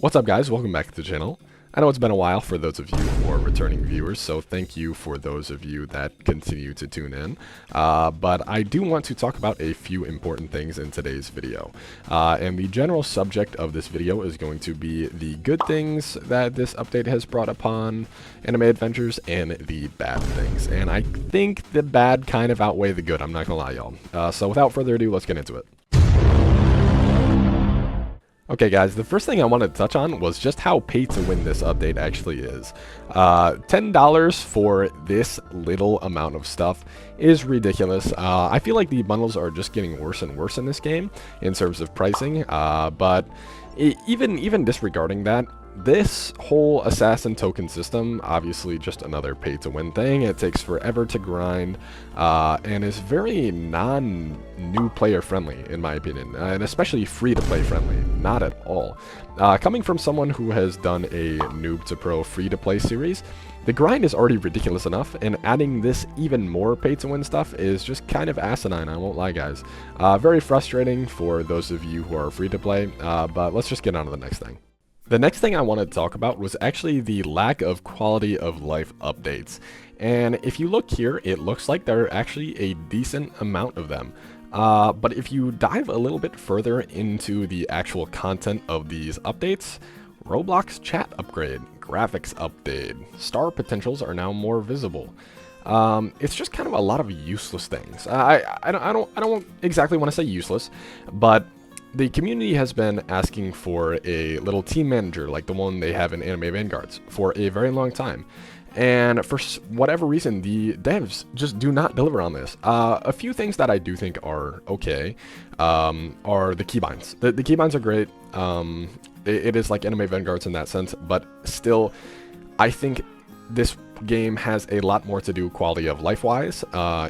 What's up, guys? Welcome back to the channel. I know it's been a while for those of you who are returning viewers, so thank you for those of you that continue to tune in. But I do want to talk about a few important things in today's video. And the general subject of this video is going to be the good things that this update has brought upon Anime Adventures and the bad things. And I think the bad kind of outweigh the good, I'm not gonna lie, y'all. So without further ado, let's get into it. Okay guys, the first thing I wanted to touch on was just how pay to win this update actually is. $10 for this little amount of stuff is ridiculous. I feel like the bundles are just getting worse and worse in this game in terms of pricing, but even disregarding that, this whole assassin token system, obviously just another pay to win thing. It takes forever to grind and is very non-new player friendly in my opinion, and especially free to play friendly, not at all. Coming from someone who has done a noob to pro free to play series, the grind is already ridiculous enough, and adding this even more pay to win stuff is just kind of asinine, I won't lie guys. Very frustrating for those of you who are free to play, but let's just get on to the next thing. The next thing I wanted to talk about was actually the lack of quality of life updates. And if you look here, it looks like there are actually a decent amount of them. But if you dive a little bit further into the actual content of these updates, Roblox chat upgrade, graphics update, star potentials are now more visible. It's just kind of a lot of useless things. I don't exactly want to say useless, but the community has been asking for a little team manager like the one they have in Anime Vanguards for a very long time. And for whatever reason, the devs just do not deliver on this. A few things that I do think are okay are the keybinds. The keybinds are great. It is like Anime Vanguards in that sense, but still, I think this game has a lot more to do quality of life wise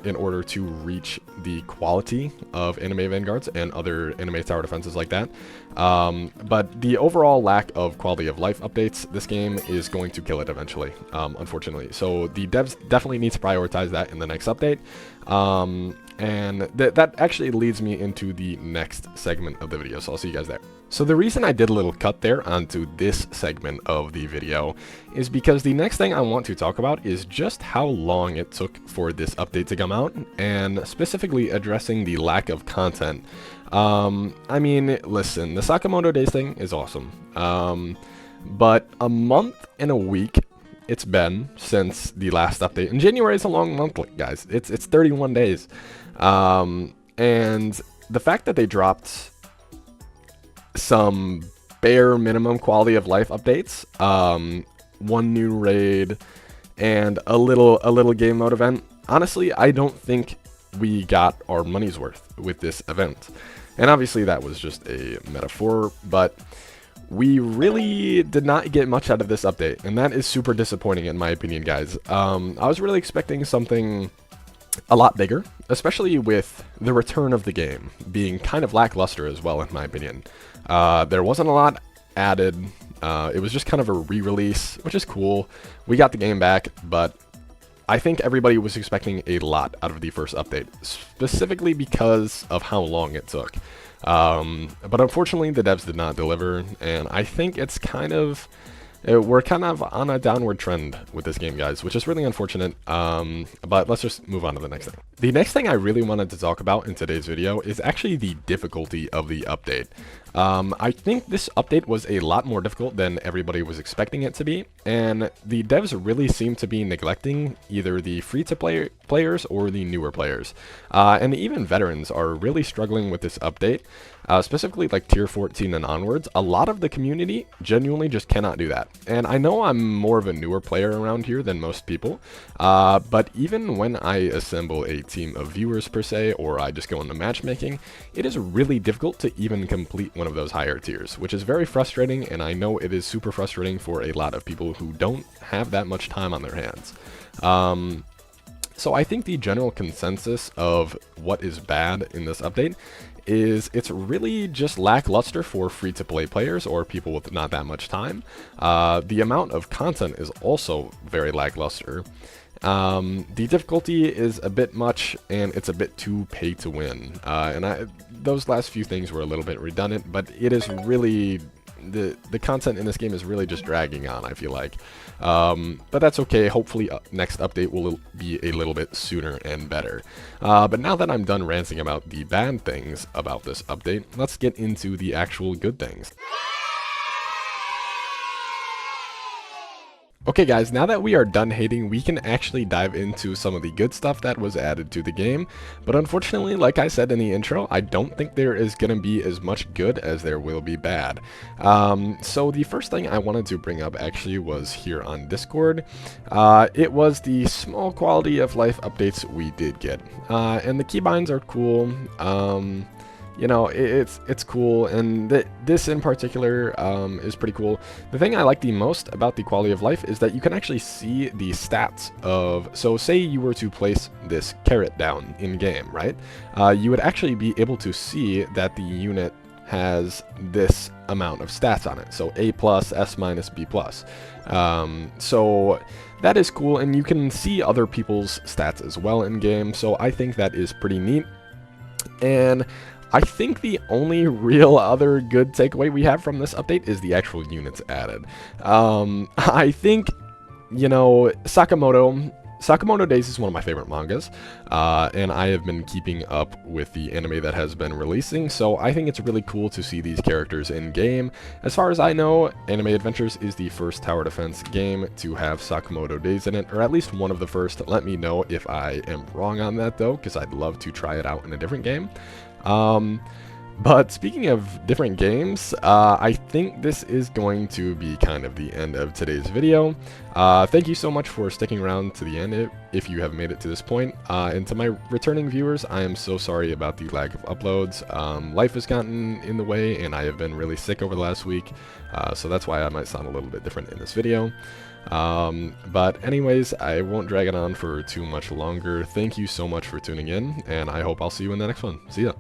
in order to reach the quality of Anime Vanguards and other anime tower defenses like that. But the overall lack of quality of life updates, this game is going to kill it eventually, unfortunately. So the devs definitely need to prioritize that in the next update. And that actually leads me into the next segment of the video, so I'll see you guys there. So the reason I did a little cut there onto this segment of the video is because the next thing I want to talk about is just how long it took for this update to come out, and specifically addressing the lack of content. I mean, listen, the Sakamoto Days thing is awesome, but a month and a week it's been since the last update, and January is a long month, guys. It's 31 days, and the fact that they dropped some bare minimum quality of life updates, one new raid, and a little game mode event. Honestly, I don't think we got our money's worth with this event. And obviously that was just a metaphor, but we really did not get much out of this update, and that is super disappointing in my opinion, guys. I was really expecting something a lot bigger, especially with the return of the game being kind of lackluster as well, in my opinion. There wasn't a lot added. It was just kind of a re-release, which is cool. We got the game back, but I think everybody was expecting a lot out of the first update, specifically because of how long it took. But unfortunately, the devs did not deliver, and I think it's kind of... we're kind of on a downward trend with this game, guys, which is really unfortunate, but let's just move on to the next thing. The next thing I really wanted to talk about in today's video is actually the difficulty of the update. I think this update was a lot more difficult than everybody was expecting it to be, and the devs really seem to be neglecting either the free-to-play players or the newer players. And even veterans are really struggling with this update, specifically like tier 14 and onwards. A lot of the community genuinely just cannot do that. And I know I'm more of a newer player around here than most people, but even when I assemble a team of viewers per se, or I just go into matchmaking, it is really difficult to even complete one of those higher tiers, which is very frustrating, and I know it is super frustrating for a lot of people who don't have that much time on their hands. So I think the general consensus of what is bad in this update is it's really just lackluster for free-to-play players or people with not that much time. The amount of content is also very lackluster. The difficulty is a bit much, and it's a bit too pay to win. And those last few things were a little bit redundant, but it is really the content in this game is really just dragging on, I feel like. But that's okay. Hopefully next update will be a little bit sooner and better. But now that I'm done ranting about the bad things about this update, let's get into the actual good things. Okay guys, now that we are done hating, we can actually dive into some of the good stuff that was added to the game. But unfortunately, like I said in the intro, I don't think there is going to be as much good as there will be bad. So the first thing I wanted to bring up actually was here on Discord. It was the small quality of life updates we did get. And the keybinds are cool. You know, it's cool, and this in particular is pretty cool. The thing I like the most about the quality of life is that you can actually see the stats of, so say you were to place this carrot down in game, right? You would actually be able to see that the unit has this amount of stats on it, so A+, S-, B+. So that is cool, and you can see other people's stats as well in game, so I think that is pretty neat. And I think the only real other good takeaway we have from this update is the actual units added. I think, you know, Sakamoto Days is one of my favorite mangas, and I have been keeping up with the anime that has been releasing, so I think it's really cool to see these characters in game. As far as I know, Anime Adventures is the first tower defense game to have Sakamoto Days in it, or at least one of the first. Let me know if I am wrong on that though, because I'd love to try it out in a different game. But speaking of different games, I think this is going to be kind of the end of today's video. Thank you so much for sticking around to the end if you have made it to this point. And to my returning viewers, I am so sorry about the lack of uploads. Life has gotten in the way, and I have been really sick over the last week, so that's why I might sound a little bit different in this video. But anyways, I won't drag it on for too much longer. Thank you so much for tuning in, and I hope I'll see you in the next one. See ya!